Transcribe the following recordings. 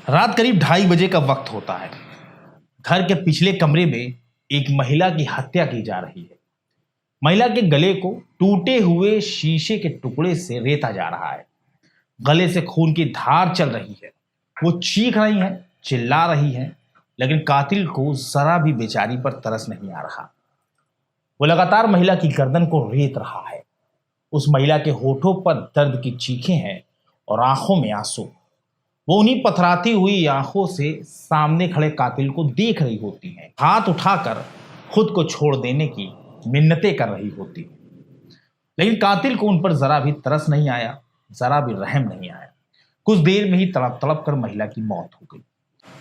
रात करीब 2:30 बजे का वक्त होता है। घर के पिछले कमरे में एक महिला की हत्या की जा रही है। महिला के गले को टूटे हुए शीशे के टुकड़े से रेता जा रहा है। गले से खून की धार चल रही है। वो चीख रही हैं, चिल्ला रही हैं, लेकिन कातिल को जरा भी बेचारी पर तरस नहीं आ रहा। वो लगातार महिला की गर्दन को रेत रहा है। उस महिला के होठों पर दर्द की चीखें हैं और आंखों में आंसू। वो उन्हीं पथराती हुई आंखों से सामने खड़े कातिल को देख रही होती हैं, हाथ उठाकर खुद को छोड़ देने की मिन्नतें कर रही होती। लेकिन कातिल को उन पर जरा भी तरस नहीं आया, जरा भी रहम नहीं आया। कुछ देर में ही तड़प तड़प कर महिला की मौत हो गई।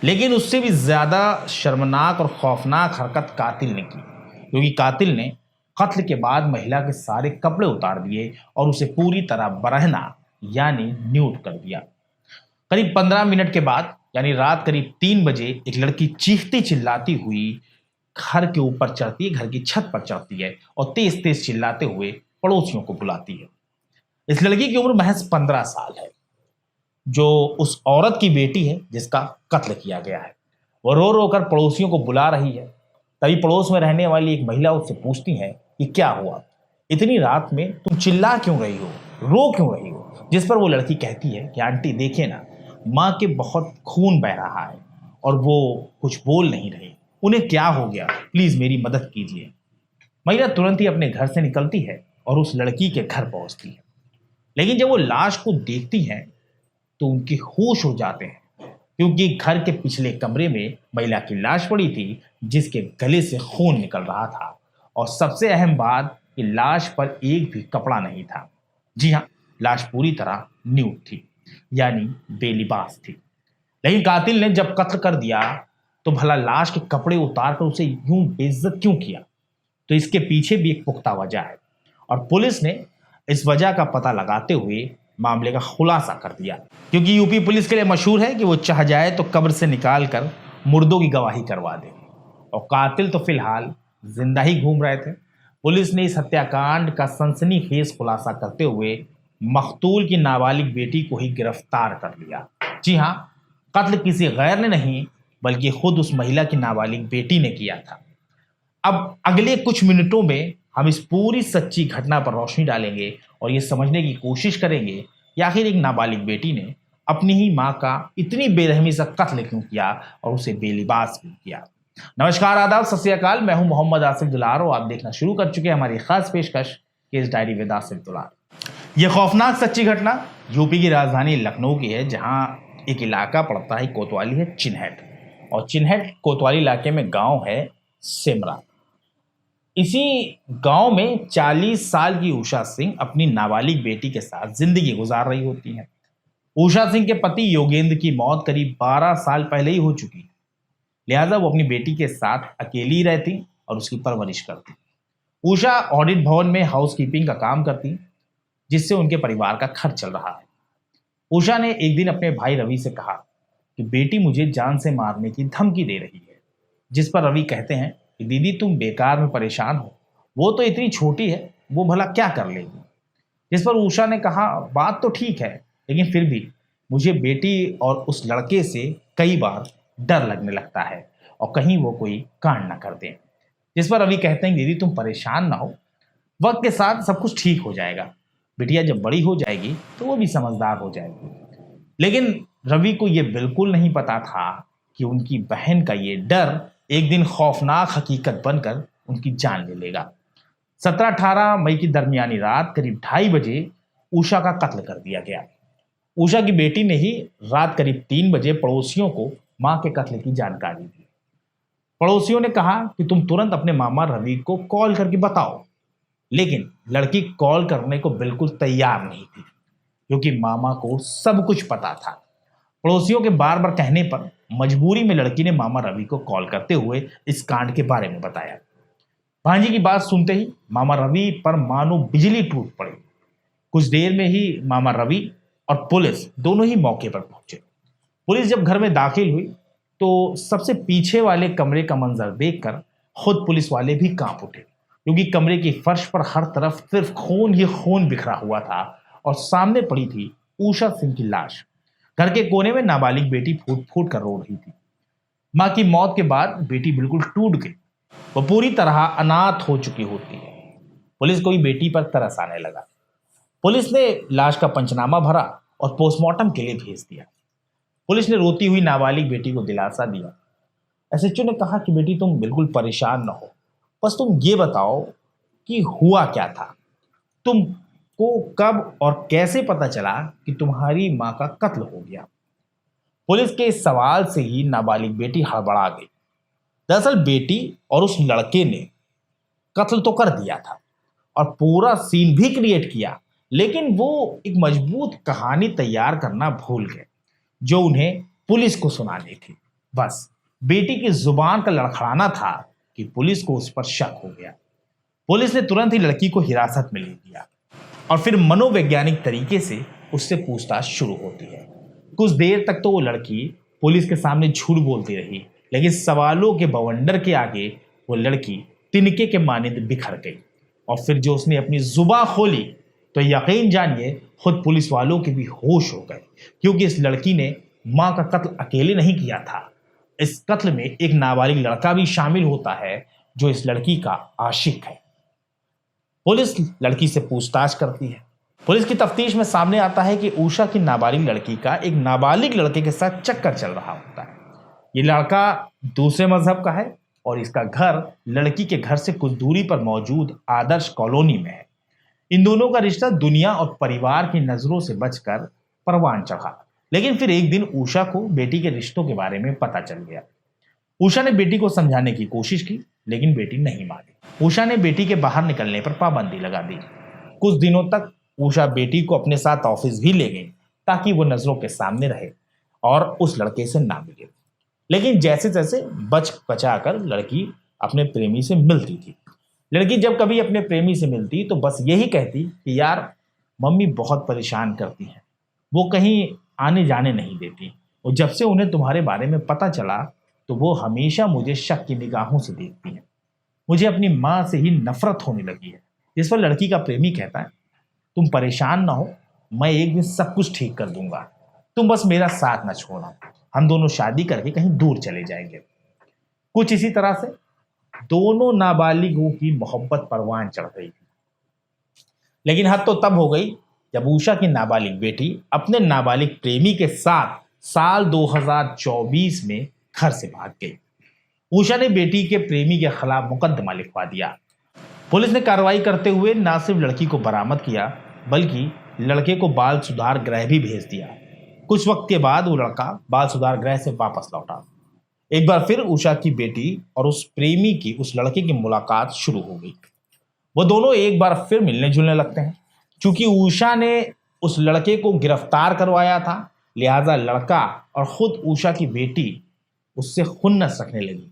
लेकिन उससे भी ज्यादा शर्मनाक और खौफनाक हरकत कातिल ने की, क्योंकि कातिल ने कत्ल के बाद महिला के सारे कपड़े उतार दिए और उसे पूरी तरह बरहना यानी न्यूड कर दिया। करीब 15 मिनट के बाद यानी रात करीब 3 बजे एक लड़की चीखती चिल्लाती हुई घर के ऊपर चढ़ती है, घर की छत पर चढ़ती है और तेज तेज चिल्लाते हुए पड़ोसियों को बुलाती है। इस लड़की की उम्र महज 15 साल है, जो उस औरत की बेटी है जिसका कत्ल किया गया है। वो रो रो कर पड़ोसियों को बुला रही है। तभी पड़ोस में रहने वाली एक महिला उससे पूछती है कि क्या हुआ, इतनी रात में तुम चिल्ला क्यों रही हो, रो क्यों रही हो। जिस पर वो लड़की कहती है कि आंटी देखिए ना, माँ के बहुत खून बह रहा है और वो कुछ बोल नहीं रही, उन्हें क्या हो गया, प्लीज मेरी मदद कीजिए। महिला तुरंत ही अपने घर से निकलती है और उस लड़की के घर पहुंचती है। लेकिन जब वो लाश को देखती हैं तो उनके होश हो जाते हैं, क्योंकि घर के पिछले कमरे में महिला की लाश पड़ी थी, जिसके गले से खून निकल रहा था। और सबसे अहम बात कि लाश पर एक भी कपड़ा नहीं था। जी हाँ, लाश पूरी तरह न्यूड थी, यानी बेलिबास थी। लेकिन कातिल ने जब कत्ल कर दिया तो भला लाश के कपड़े उतार कर उसे यूं बेइज्जत क्यों किया। तो इसके पीछे भी एक पुख्ता वजह है और पुलिस ने इस वजह का पता लगाते हुए मामले का खुलासा कर दिया। क्योंकि यूपी पुलिस के लिए मशहूर है कि वो चाह जाए तो कब्र से निकाल कर मुर्दों की गवाही करवा दे, और कातिल तो फिलहाल जिंदा ही घूम रहे थे। पुलिस ने इस हत्याकांड का सनसनीखेज खुलासा करते हुए मकतूल की नाबालिग बेटी को ही गिरफ्तार कर लिया। जी हाँ, कत्ल किसी गैर ने नहीं बल्कि खुद उस महिला की नाबालिग बेटी ने किया था। अब अगले कुछ मिनटों में हम इस पूरी सच्ची घटना पर रोशनी डालेंगे और ये समझने की कोशिश करेंगे कि आखिर एक नाबालिग बेटी ने अपनी ही माँ का इतनी बेरहमी से कत्ल क्यों किया और उसे बेलिबास क्यों किया। नमस्कार, आदाब, सत श्री अकाल। मैं हूं मोहम्मद आसिफ दुलार और आप देखना शुरू कर चुके हैं हमारी खास पेशकश केस डायरी विद आसिफ दुलार। यह खौफनाक सच्ची घटना यूपी की राजधानी लखनऊ की है, जहां एक इलाका पड़ता है कोतवाली है चिन्हट, और चिन्हट कोतवाली इलाके में गांव है सिमरा। इसी गांव में 40 साल की उषा सिंह अपनी नाबालिग बेटी के साथ जिंदगी गुजार रही होती हैं। उषा सिंह के पति योगेंद्र की मौत करीब 12 साल पहले ही हो चुकी है, लिहाजा वो अपनी बेटी के साथ अकेली रहती और उसकी परवरिश करती। उषा ऑडिट भवन में हाउसकीपिंग का काम करती, जिससे उनके परिवार का खर्च चल रहा है। उषा ने एक दिन अपने भाई रवि से कहा कि बेटी मुझे जान से मारने की धमकी दे रही है, जिस पर रवि कहते हैं कि दीदी तुम बेकार में परेशान हो, वो तो इतनी छोटी है, वो भला क्या कर लेगी। जिस पर उषा ने कहा बात तो ठीक है, लेकिन फिर भी मुझे बेटी और उस लड़के से कई बार डर लगने लगता है और कहीं वो कोई कांड ना कर दें। जिस पर रवि कहते हैं दीदी तुम परेशान ना हो, वक्त के साथ सब कुछ ठीक हो जाएगा, बिटिया जब बड़ी हो जाएगी तो वो भी समझदार हो जाएगी। लेकिन रवि को यह बिल्कुल नहीं पता था कि उनकी बहन का ये डर एक दिन खौफनाक हकीकत बनकर उनकी जान ले लेगा। 17-18 मई की दरमियानी रात करीब 2:30 बजे उषा का कत्ल कर दिया गया। उषा की बेटी ने ही रात करीब 3 बजे पड़ोसियों को मां के कत्ल की जानकारी दी। पड़ोसियों ने कहा कि तुम तुरंत अपने मामा रवि को कॉल करके बताओ, लेकिन लड़की कॉल करने को बिल्कुल तैयार नहीं थी, क्योंकि मामा को सब कुछ पता था। पड़ोसियों के बार बार कहने पर मजबूरी में लड़की ने मामा रवि को कॉल करते हुए इस कांड के बारे में बताया। भांजी की बात सुनते ही मामा रवि पर मानो बिजली टूट पड़ी। कुछ देर में ही मामा रवि और पुलिस दोनों ही मौके पर पहुंचे। पुलिस जब घर में दाखिल हुई तो सबसे पीछे वाले कमरे का मंजर देखकर खुद पुलिस वाले भी कांप उठे, क्योंकि कमरे की फर्श पर हर तरफ सिर्फ खून ही खून बिखरा हुआ था और सामने पड़ी थी उषा सिंह की लाश, घर के कोने में नाबालिग बेटी फूट फूट कर रो रही थी। माँ की मौत के बाद बेटी बिल्कुल टूट गई, वो पूरी तरह अनाथ हो चुकी होती है। पुलिस को भी बेटी पर तरस आने लगा। पुलिस ने लाश का पंचनामा भरा और पोस्टमार्टम के लिए भेज दिया। पुलिस ने रोती हुई नाबालिग बेटी को दिलासा दिया। एसएचओ ने कहा कि बेटी तुम बिल्कुल परेशान न हो, बस तुम ये बताओ कि हुआ क्या था, तुमको कब और कैसे पता चला कि तुम्हारी माँ का कत्ल हो गया। पुलिस के इस सवाल से ही नाबालिग बेटी हड़बड़ा गई। दरअसल बेटी और उस लड़के ने कत्ल तो कर दिया था और पूरा सीन भी क्रिएट किया, लेकिन वो एक मजबूत कहानी तैयार करना भूल गए जो उन्हें पुलिस को सुनानी थी। बस बेटी की जुबान का लड़खड़ाना था कि पुलिस को उस पर शक हो गया। पुलिस ने तुरंत ही लड़की को हिरासत में ले लिया और फिर मनोवैज्ञानिक तरीके से उससे पूछताछ शुरू होती है। कुछ देर तक तो वो लड़की पुलिस के सामने झूठ बोलती रही, लेकिन सवालों के बवंडर के आगे वो लड़की तिनके के मानिंद बिखर गई। और फिर जो उसने अपनी जुबान खोली तो यकीन जानिए खुद पुलिस वालों के भी होश हो गए, क्योंकि इस लड़की ने माँ का कत्ल अकेले नहीं किया था। इस कत्ल में एक नाबालिग लड़का भी शामिल होता है जो इस लड़की का आशिक है। पुलिस लड़की से पूछताछ करती है। पुलिस की तफ्तीश में सामने आता है कि उषा की नाबालिग लड़की का एक नाबालिग लड़के के साथ चक्कर चल रहा होता है। ये लड़का दूसरे मजहब का है और इसका घर लड़की के घर से कुछ दूरी पर मौजूद आदर्श कॉलोनी में है। इन दोनों का रिश्ता दुनिया और परिवार की नजरों से बचकर परवान चढ़ा। लेकिन फिर एक दिन उषा को बेटी के रिश्तों के बारे में पता चल गया। उषा ने बेटी को समझाने की कोशिश की, लेकिन बेटी नहीं मानी। उषा ने बेटी के बाहर निकलने पर पाबंदी लगा दी। कुछ दिनों तक उषा बेटी को अपने साथ ऑफिस भी ले गई ताकि वो नजरों के सामने रहे और उस लड़के से ना मिले। लेकिन जैसे जैसे बच बचा कर लड़की अपने प्रेमी से मिलती थी। लड़की जब कभी अपने प्रेमी से मिलती तो बस यही कहती कि यार मम्मी बहुत परेशान करती हैं, वो कहीं आने जाने नहीं देती, और जब से उन्हें तुम्हारे बारे में पता चला तो वो हमेशा मुझे शक की निगाहों से देखती हैं। मुझे अपनी माँ से ही नफरत होने लगी है। जिस पर लड़की का प्रेमी कहता है तुम परेशान ना हो, मैं एक दिन सब कुछ ठीक कर दूंगा, तुम बस मेरा साथ न छोड़ना, हम दोनों शादी करके कहीं दूर चले जाएंगे। कुछ इसी तरह से दोनों नाबालिगों की मोहब्बत परवान चढ़ गई थी। लेकिन हद तो तब हो गई जब उषा की नाबालिग बेटी अपने नाबालिग प्रेमी के साथ साल 2024 में घर से भाग गई। उषा ने बेटी के प्रेमी के खिलाफ मुकदमा लिखवा दिया। पुलिस ने कार्रवाई करते हुए न सिर्फ लड़की को बरामद किया बल्कि लड़के को बाल सुधार गृह भी भेज दिया। कुछ वक्त के बाद वो लड़का बाल सुधार गृह से वापस लौटा। एक बार फिर उषा की बेटी और उस प्रेमी की उस लड़के की मुलाकात शुरू हो गई। वो दोनों एक बार फिर मिलने जुलने लगते हैं। चूंकि उषा ने उस लड़के को गिरफ्तार करवाया था, लिहाजा लड़का और खुद उषा की बेटी उससे खुन्नस रखने लगी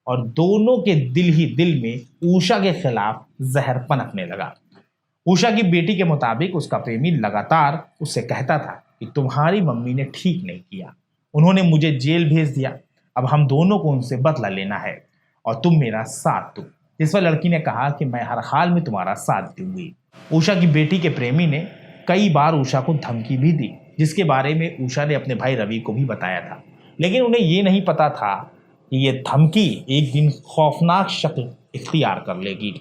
और दोनों के दिल ही दिल में उषा के खिलाफ जहर पनपने लगा। उषा की बेटी के मुताबिक उसका प्रेमी लगातार उससे कहता था कि तुम्हारी मम्मी ने ठीक नहीं किया, उन्होंने मुझे जेल भेज दिया, अब हम दोनों को उनसे बदला लेना है और तुम मेरा साथ दो। जिस पर लड़की ने कहा कि मैं हर हाल में तुम्हारा साथ दूंगी। उषा की बेटी के प्रेमी ने कई बार उषा को धमकी भी दी, जिसके बारे में उषा ने अपने भाई रवि को भी बताया था, लेकिन उन्हें ये नहीं पता था कि ये धमकी एक दिन खौफनाक शक्ल इख्तियार कर लेगी।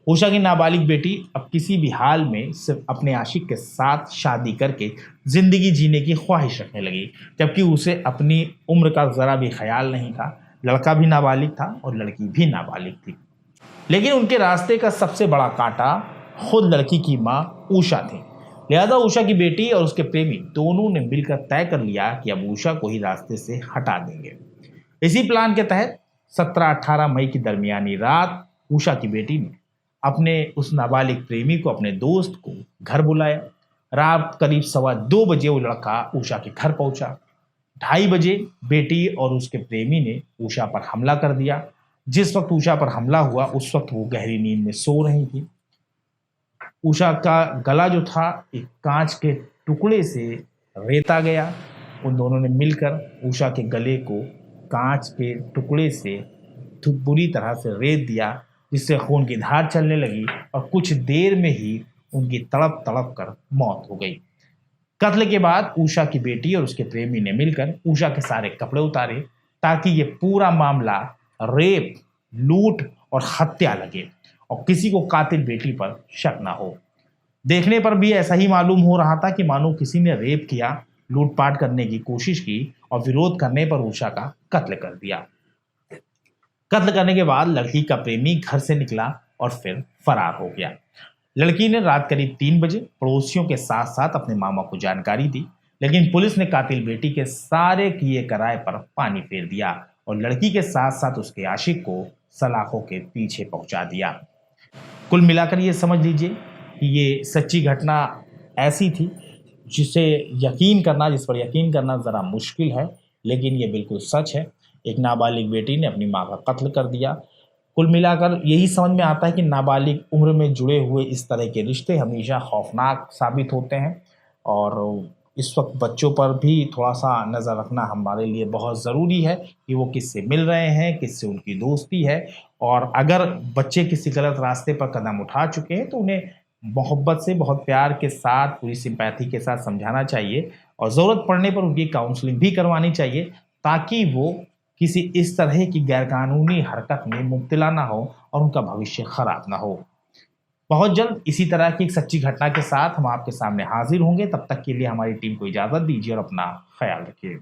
उषा की नाबालिग बेटी अब किसी भी हाल में सिर्फ अपने आशिक के साथ शादी करके जिंदगी जीने की ख्वाहिश रखने लगी, जबकि उसे अपनी उम्र का जरा भी ख्याल नहीं था। लड़का भी नाबालिग था और लड़की भी नाबालिग थी। लेकिन उनके रास्ते का सबसे बड़ा कांटा खुद लड़की की माँ उषा थी। लिहाजा उषा की बेटी और उसके प्रेमी दोनों ने मिलकर तय कर लिया कि अब उषा को ही रास्ते से हटा देंगे। इसी प्लान के तहत 17-18 मई की दरमियानी रात उषा की बेटी ने अपने उस नाबालिग प्रेमी को अपने दोस्त को घर बुलाया। रात करीब 2:15 बजे वो लड़का उषा के घर पहुंचा। 2:30 बजे बेटी और उसके प्रेमी ने उषा पर हमला कर दिया। जिस वक्त उषा पर हमला हुआ उस वक्त वो गहरी नींद में सो रही थी। उषा का गला जो था एक कांच के टुकड़े से रेता गया। उन दोनों ने मिलकर उषा के गले को कांच के टुकड़े से बुरी तरह से रेत दिया, जिससे खून की धार चलने लगी और कुछ देर में ही उनकी तड़प तड़प कर मौत हो गई। कत्ल के बाद उषा की बेटी और उसके प्रेमी ने मिलकर उषा के सारे कपड़े उतारे ताकि ये पूरा मामला रेप, लूट और हत्या लगे और किसी को कातिल बेटी पर शक ना हो। देखने पर भी ऐसा ही मालूम हो रहा था कि मानो किसी ने रेप किया, लूटपाट करने की कोशिश की और विरोध करने पर उषा का कत्ल कर दिया। कत्ल करने के बाद लड़की का प्रेमी घर से निकला और फिर फरार हो गया। लड़की ने रात करीब 3 बजे पड़ोसियों के साथ साथ अपने मामा को जानकारी दी, लेकिन पुलिस ने कातिल बेटी के सारे किए कराए पर पानी फेर दिया और लड़की के साथ साथ उसके आशिक को सलाखों के पीछे पहुंचा दिया। कुल मिलाकर ये समझ लीजिए कि ये सच्ची घटना ऐसी थी जिस पर यकीन करना ज़रा मुश्किल है, लेकिन ये बिल्कुल सच है। एक नाबालिग बेटी ने अपनी माँ का कत्ल कर दिया। कुल मिलाकर यही समझ में आता है कि नाबालिग उम्र में जुड़े हुए इस तरह के रिश्ते हमेशा खौफनाक साबित होते हैं और इस वक्त बच्चों पर भी थोड़ा सा नज़र रखना हमारे लिए बहुत ज़रूरी है कि वो किससे मिल रहे हैं, किससे उनकी दोस्ती है। और अगर बच्चे किसी गलत रास्ते पर कदम उठा चुके हैं तो उन्हें मोहब्बत से, बहुत प्यार के साथ, पूरी सिंपैथी के साथ समझाना चाहिए और ज़रूरत पड़ने पर उनकी काउंसलिंग भी करवानी चाहिए ताकि वो किसी इस तरह की गैरकानूनी हरकत में मुब्तला ना हो और उनका भविष्य खराब ना हो। बहुत जल्द इसी तरह की एक सच्ची घटना के साथ हम आपके सामने हाजिर होंगे। तब तक के लिए हमारी टीम को इजाज़त दीजिए और अपना ख्याल रखिए।